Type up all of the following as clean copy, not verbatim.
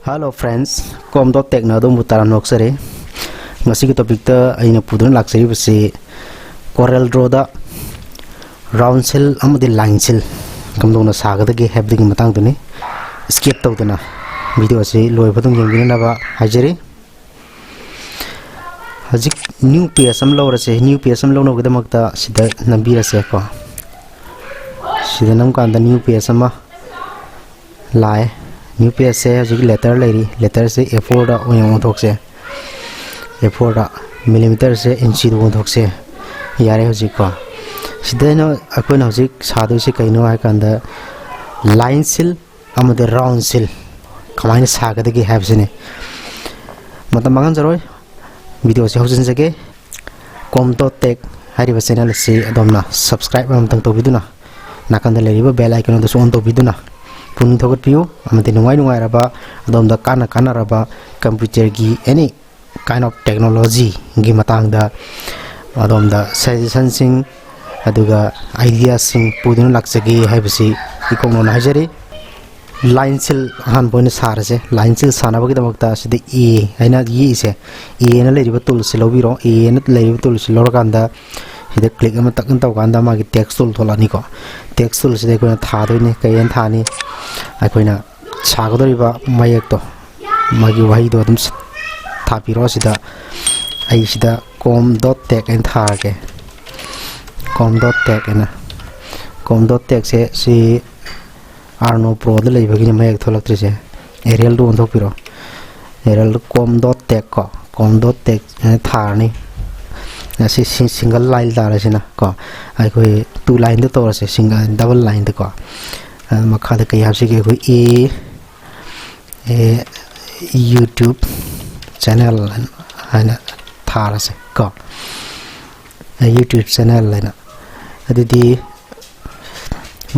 Hello friends, Comdot Techno Mutaran Noxere. Ngasiki topic ta aina pudun laksari basi Corel Draw da round cell amadi line cell kamdona saga da ge have the matang duni skip tawdana video se loi badung yengina ba hajari hajik new PSM lo rase new PSM lo no gadamakta sida nambira se ko sida nam kan da new PSM lai new page se hajik letter lady letter se A4 da oyong thok se A4 da millimeter se inch do thok se yare hajik ko sidena akoina hajik sadu se kaino ai kan da line cell amade round cell kamaina saga de have se ne matam mangan jaroi video se hojin jage Comdot Tech hari channel se adomna subscribe am tang to biduna nakanda leriba bell icon do on to biduna pun thogot piu amate nungai raba adomda kana raba computer gi any kind of technology gi matang da adomda suggestion sing aduga idea sing pudun laksagi haibasi ikongno najari line cell han boina sarase line cell sanabagi damakta sida e aina yi se e na leriba tool se lobiro e na leriba tool se lorganda sida click ama takan taw ganda magi text tool tholani ko text tool sida ko tha doine kayen thani akoina sagodoriba mayek to magi wahi do dum thapiro sida ai sida Comdot Tech en thage Comdot Tech ena Comdot Tech se si Arno Pro de leibagi ni mayek tholaktre se Arial do onthok piro Arial Comdot Tech ko Comdot Tech thani si single line dara sina ko ai koi two line de to se single double line de ko makha de kai hapsi ke koi e YouTube channel ana thara se ko YouTube channel lena adidi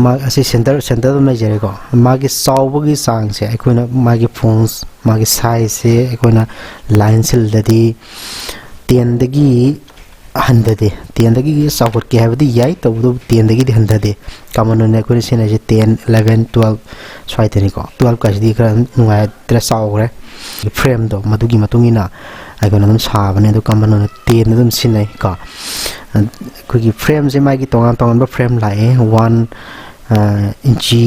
ma asi center mai jere ko magi sawbagi sang se ai koina magi phones magi size se ai koina line cell dadi 10 dagi handade 10 dagi sawkot ke habdi yai to 10 dagi handade common ne ko sine je 10 11 12 swaiteni ko 12 ka di kra nungai tre sawre frame do madugi matungina ai ko nam sabane do common ne 10 dum sine ka ko gi frame je mai gi tongan ba frame lai 1 inchi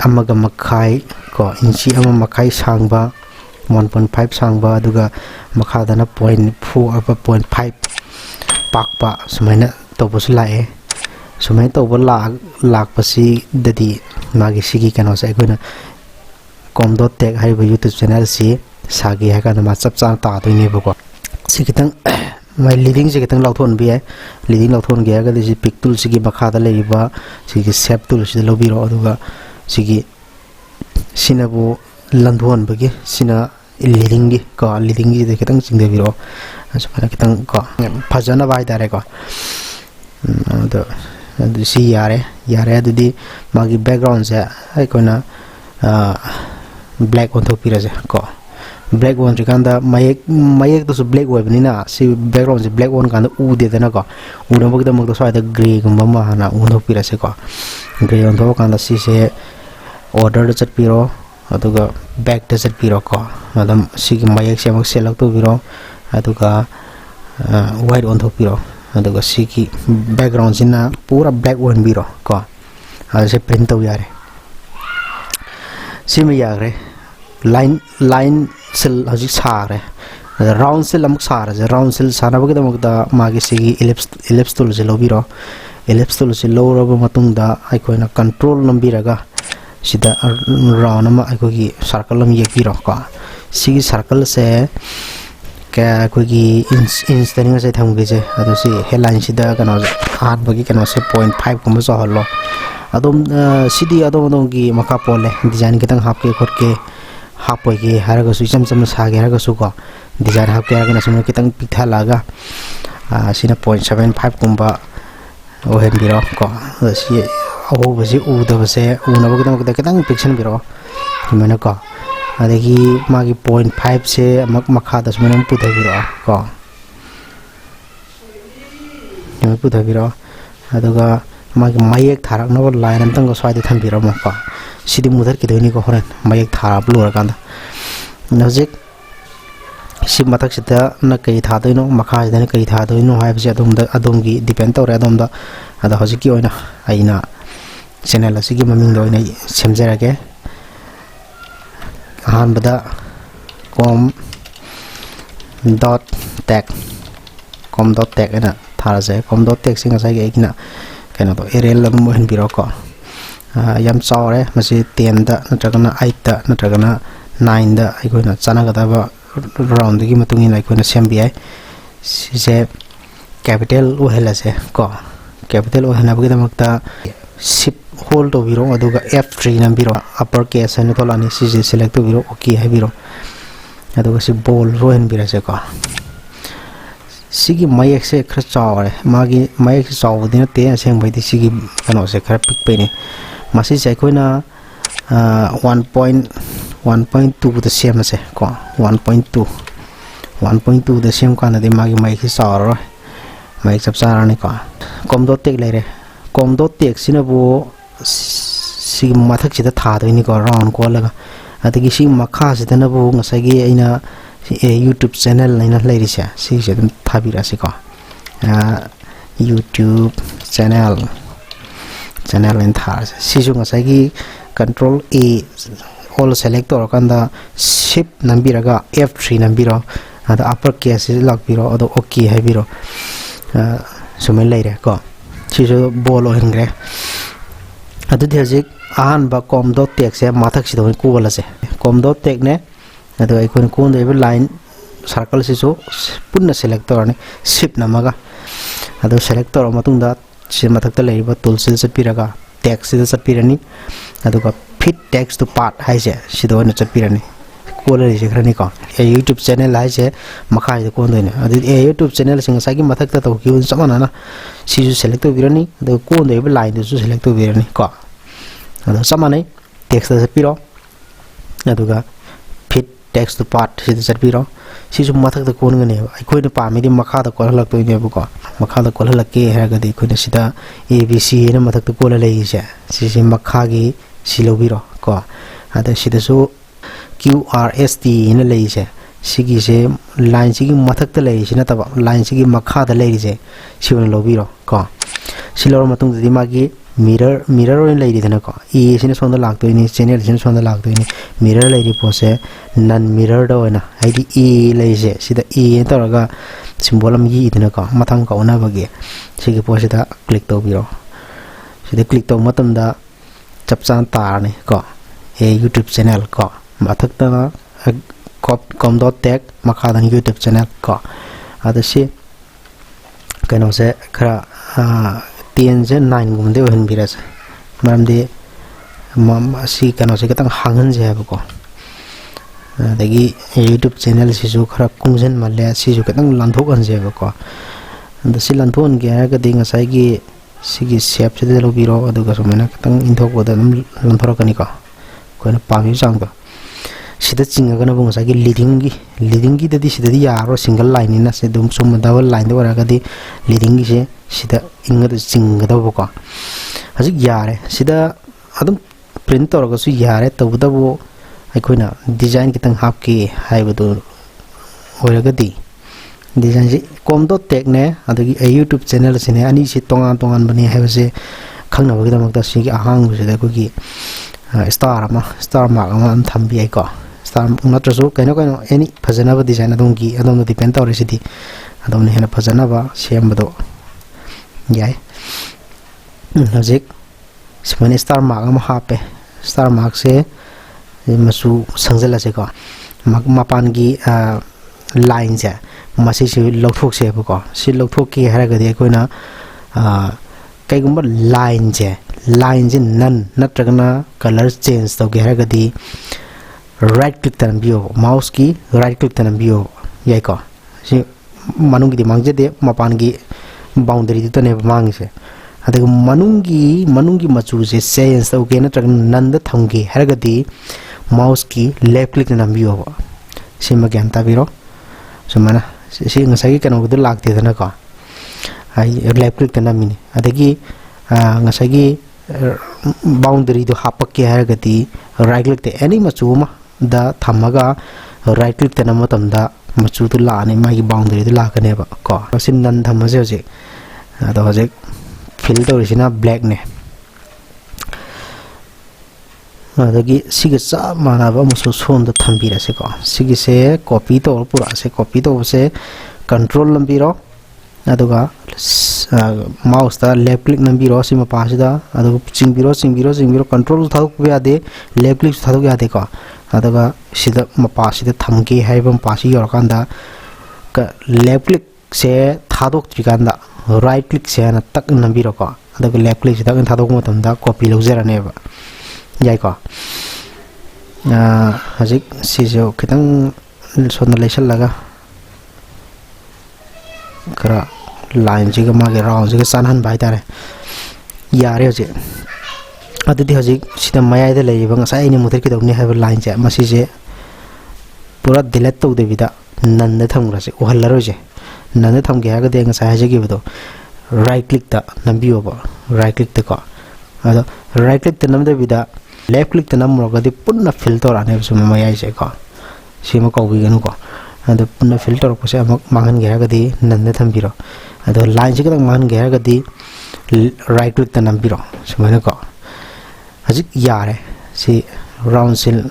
amaga makai ko inchi ama makai sangba 1.5 sangba aduga makhadana 0.4 apa 0.5 pakpa sumaina tobosu lae sumai tobo lak pasi dadi magi sigi kano sa ikuna Comdot Tech haiba YouTube channel si sagi ha kana ma chap chang ta doine bako sikitang mai leading se kitang lauthon bi leading lauthon ge ga di pic tool sigi makhada leiba sigi shape tool si lobiro aduga sigi sinabu landhon bagi sina leading gi ka leading gi de kitang singde biro asupana kitang ka phajana bai dare ko ado si yare adudi magi background se ai kona black on to piraje ko black one rikanda mayek to black webni na si background se black one kanda u de na ko u no bogda mogdo sa da gray gumba ma na u no pirase ko gray on to kanda si se order chat piro aduga back to chat piro ko madam si mayek se mak select to piro aduga white on to piro aduga si ki background sina pura black one biro ko ase print to yare si me yare line cell hajik sare round cell amuk sare round cell sana bagda magda magi sigi ellipse tool se lobiro ellipse tool se lower ba matung da ai koina control nambiraga sida round ama ai kogi circle lam yekiro ko sigi circle se ka kogi inch tani se thamge je adu si headline sida kana hat bagi kana se 0.5 kuma so holo adom cd adom gi maka pole design kitang hapke khotke hapoi ge haraga su cham sage haraga su ko design hapke haraga sum kitang pitha laga sina 0.75 kumba o hen biro ko si o basi u da base u na bagi kitang picture biro kimana ko adegi magi 0.5 se makha da sum putha biro ko putha biro aduga magi mayek tharak no line am tang ko swai de tham biro mo ko sidi mudhar ki doini ko horan mayek thara blur kanda हजिक सी मथक्सिदा न कई थादोइनो मखासिदा न कई थादोइनो हाइबसे अदोमगी depend तौरे अदोमदा अदा हजिकी ओइना आइना channel असिगी ममिंग ओइना सेमजरगे अहानबदा com.tech एना थारसे com.tech सिंग acai एकिना कनो तो aerial lump Mohan बिरोको यम चावरे मसी 10 दा नत्रगना 8 दा नत्रगना 9 दा अइकोना चानागदाबा राउंड की मतुंगी ना अइकोना सेमबियाई सिसे कैपिटल ओहेलासे को कैपिटल ओहेनाबगी दमकता शिप होल्ड तो बिरो अदुगा F3 नंबिरो अपर केस है नतोलानी सिसे सिलेक्ट तो बिरो ओके है बिरो अदुगा सि बोल रोहन बिरासे को सिगी माइक से खर चावरे मागी माइक से चावदी नते असेंग बाइदि सिगी कनो से खर पिक पेने मासी से अइकोना 1.2 द सेम से को 1.2 द सेम काना दे मागी माइक से चावरो माइक सब चारानी को com.tech लेरे com.tech सिनबो सी मथक सिदा थादोइनी को राउंड को लगा अदगी सी मखा सिदनबो ngसागी अइना YouTube channel लाइना लेरिसे सी से दम थाबिरासे को YouTube channel इन थार सी जो ngसागी control A all select और कंदा shift नंबिरगा F3 नंबिरो अदा upper case लग बिरो अदो ओके है बिरो सुमेल लेरे को सी जो बोलो हिंग्रे अदुदि हजिक अहानबा com.tech से माथक सिदो कोलसे com.tech ने अदो अइकोन कोन देबे लाइन सर्कल सिसो पुन्ना सेलेक्ट तोरने शिफ्ट नमगा अदो सेलेक्ट तोर मतुंदा सि मथकता लेरिबा टूल से चपिरगा टेक्स्ट से चपिरनी अदुगा फिट टेक्स्ट टू पार्ट हाइसे सिदो न चपिरनी कोलरि से खरनी को YouTube चैनल हाइसे मखा से कोन दोने अदि YouTube चैनल सिंग सागी मथकता तो कि समना ना सिजु सेलेक्ट तो बिरनी अदो कोन देबे लाइन दु सेलेक्ट तो बिरनी को अदो समानै टेक्स्ट से चपिरो अदुगा text to part si chapiro si ju mathak da kon ngane ai na pa mi di makha da kol halak to ne bu ko makha da kol halak ke ha ga di khoi na sida abc na mathak to kol lai si makha gi si lo biro ko ada sida su qrst na lai si gi se line si gi mathak ta lai si na ta line si gi makha da lai si na lo biro ko si lo matung di ma gi mirror in lady dana ko e sin sonda lagto ini channel sin sonda lagto ini mirror lady pose non mirror do na id e leise sida e toraga symbol am yi dana ko mathang ko na bagi sigi pose da click to biro sida click to matam da chapchan tar ne ko e YouTube channel ko mathak ta com.tech makha dan YouTube channel ko ada si kano se khara 10 से 9 गुमदे ओहन बिरास मरमदे सी कनो से कतंग हांगन जे हबको दगी YouTube channel Sissu खरा कुंजन मले सिसु कतंग लंथोकन जे हबको दसि लंथोन गे ga ding asai gi sigi shape se de lo biro aduga somena kतंग इंथोक बोदा लंथोरकनी को कोन पामी सांग सिदा चिंगा गना बुंग सागी लीडिंग की ददी सिदा यारो सिंगल लाइन ना से दुम सुम डबल लाइन दो रगा दी लीडिंग की से सिदा इंग द चिंगा दो को हजिक यारे सिदा अदम प्रिंट तौरगा सु यारे तबदबो अखोइना डिजाइन कितंग हाफ की हाइबदो होरगा दी डिजाइन से com.tech ने अदगी YouTube चैनल से ने अनि से तोंगान बने हाइबसे खंगना बगी दमकता सिगी अहांग से को की स्टार मार्क अमा थंबी आई को स्टार नत्रसु कनो एनी फजनबा डिजाइन अदोंगी अदोंनो डिपेंड तौरे सिदी अदोंने हेना फजनबा सेमबदो याय हजिक सिमने स्टार मार्क अमा हापे स्टार मार्क से मसु संजला से को मपान की लाइन से मसी से लौथोक से को सि लौथोक की हरगदे कोइना कईगुंबा लाइन से नन नत्रगना कलर चेंज तो गेरगदी राइट क्लिक तनबियो माउस की राइट क्लिक तनबियो याय को सि मनुंगी दि मांगजे दे मपान की बाउंड्री दि तने मांग से अदग मनुंगी मचू से चेंज तो के नत्रगना नन द थंगी हरगदी माउस की लेफ्ट क्लिक तनबियो सि मगेन ताबिरो सुमना सि ngसागी कनो गदु लागते दना को आई लेफ्ट क्लिक तनमिनी अदगी ngसागी बाउंड्री दो हापक के हरगती राइट क्लिक ते एनी मचुमा दा थमगा राइट क्लिक तन मतमदा मचु तो लाने मागी बाउंड्री तो लाकनेबा को सिन नन थमसे होजे अदो होजे फिल तौरिसिना ब्लैक ने अदगी सिगे चा मानाबा मुसु सोन द थंबिरसे को सिगे से कॉपी तो पूरा से कॉपी तो से कंट्रोल नंबिरो अदुगा माउस ता लेफ्ट क्लिक नंबिरो सिमा पासिदा अदु चिंबिरो कंट्रोल थादुक यादे लेफ्ट क्लिक थादुक यादे को अदुगा सिदा मपासिदा थमके हाइबम पासी योरकांदा का लेफ्ट क्लिक से थादुक त्रिकांदा राइट क्लिक से ना तक नंबिरो को अदुगा लेफ्ट क्लिक से तक थादुक मतमदा कॉपी लौजरनेबा याई को हजिक सिजो खितंग सोना लेसल लगा करा लाइन जी मागे राउंड जी सानहन बाय तारे यारे हजे अदि हजिक सिदा मयाइदा लेइबा ngसाइ नि मुथर किदौनि हाइब लाइन जे मसी जे पूरा डिलीट तो देबिदा नन्ने थमग्रासे उहल्लरो जे नन्ने थमगे हागदे ngसाइ हाजेगी बदो राइट क्लिक ता नंबियोबा राइट क्लिक तको अदो राइट क्लिक ता नमदेबिदा लेफ्ट क्लिक ता नमरगदि पुन्ना फिल्टर आने सुम मयाइ जे को सिमा कौबिगनु को अदो पुन्ना फिल्टर को से अमक मांगन गेरागदि नन्ने थमबिरो अदो लाइन से कदं मांगन गेरागदि राइट क्लिक ता नंबिरो सुमने को हजिक यारे सी राउंड सिल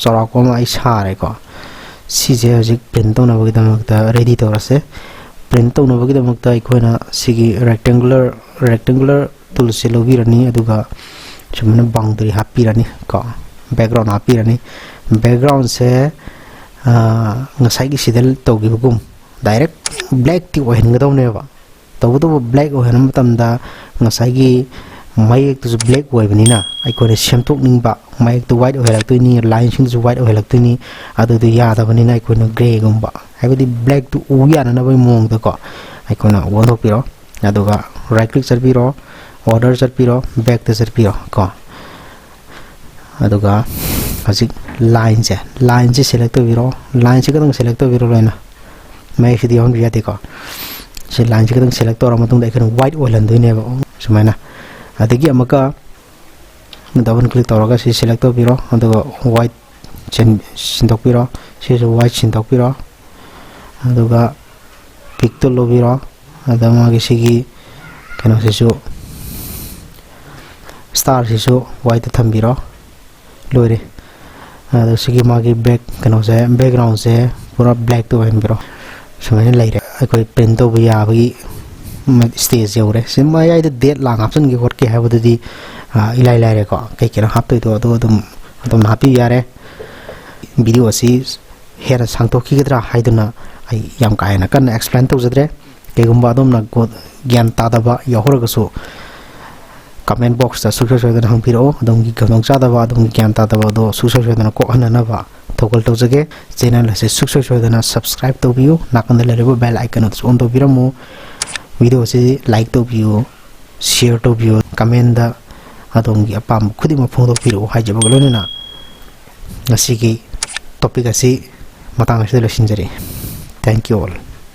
चौराको आई सारे को सीजे हजिक प्रिंट तौनबगिदमक्ता रेडी तौरसे प्रिंट तौनबगिदमक्ता अखोइना सिगी रेक्टेंगुलर टूल से लौबिरनी अदुगा सुमने बाउंड्री हापिरनी को बैकग्राउंड हापिरनी बैकग्राउंड से ngसाइगी सिदल तौगिबगुम डायरेक्ट ब्लैक टी ओहनगदौनेबा तौबदो ब्लैक ओहन मतमदा ngसाइगी माइक तो ब्लैक ओइबनिना आइकोने सेमथोकनिंगबा माइक तो व्हाइट ओहलक्तोइनी लाइन सिंग जो व्हाइट ओहलक्तोइनी अदु तो यादबनिना आइकोने ग्रे गुम्बा हाइबदि ब्लैक तो उ याननबय मोंग दको आइकोने वोनोपिरो अदुगा राइट क्लिक चरपिरो ऑर्डर चरपिरो बैक ते चरपिरो को अदुगा हजिक लाइन से सेलेक्ट तोबिरो लाइन से कदं सेलेक्ट तोबिरो लोइना मैं सिदि ऑन बिया देखो से लाइन से कदं सेलेक्ट तोरा मतुंग दा इखन व्हाइट ओहलनदोइनेबा सुमाइना अदगी अमका डबल क्लिक तौरगा से सेलेक्ट तोबिरो अदुगा व्हाइट सिंदोकपिरो से व्हाइट सिंदोकपिरो अदुगा पिक तो लोबिरो अदमागी सिगी कनो सेसु स्टार सेसु व्हाइट थंबिरो लोरे अदो सिगी मागी बैक कनो से बैकग्राउंड से पूरा ब्लैक तो हनबिरो सुमाइना लाइरे अखोइ प्रिंट तो याबगी stage you're Seema याइद date long option की होट के हाबदि इलाइ लाइरे को कई केना हापतोइ तो अदुम हापि यारे वीडियो असि हेर सांगतोखिगद्रा हाइदुना आई याम कायना कन एक्सप्लेन तौजद्रे केगुम्बा अदुमना ज्ञान तादबा यहोरगसु कमेंट बॉक्स ता सुसुसुदन हंपिरो अदुमगी गमंग चादबा अदुमगी ज्ञान तादबा दो सुसुसुदन को हननबा थोगल तौजगे चैनल से सुसुसुदन सब्सक्राइब तौबियो नाकंद लेरेबो बेल आइकन ऑन तौबिरमो वीडियो से लाइक तौबियो शेयर तौबियो कमेंट दा अदोंगी अपाम खुदी मफोंदो पिरो हाइजबगलोनेना ngasi की टॉपिक asi matang asi लसिनजरी थैंक यू ऑल।